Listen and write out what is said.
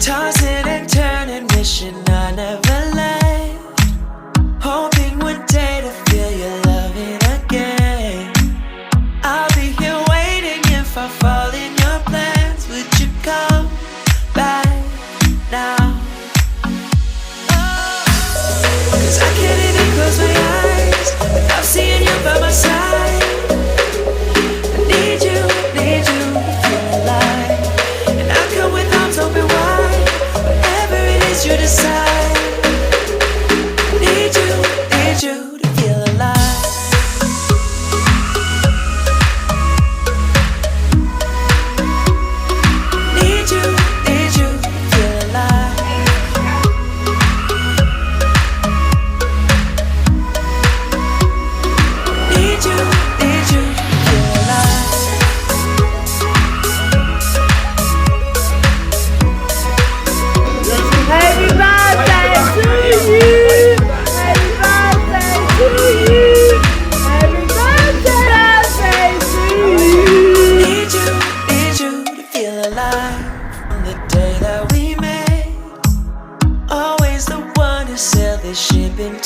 Tossing and turning, wishing I never left. Hoping one day to feel your loving again. I'll be here waiting if I fall in your plans. Would you come back now? Cause I can't even close my eyes without seeing you by my side. I need you to feel alive. And I'll come with arms open wide, whatever it is you decide. I need you to feel alive. Need you to feel alive. Need you to feel alive. Happy birthday to you. Happy birthday to you. Happy birthday to you. Need you to feel alive. On the day that we met, always the one who sailed the ship into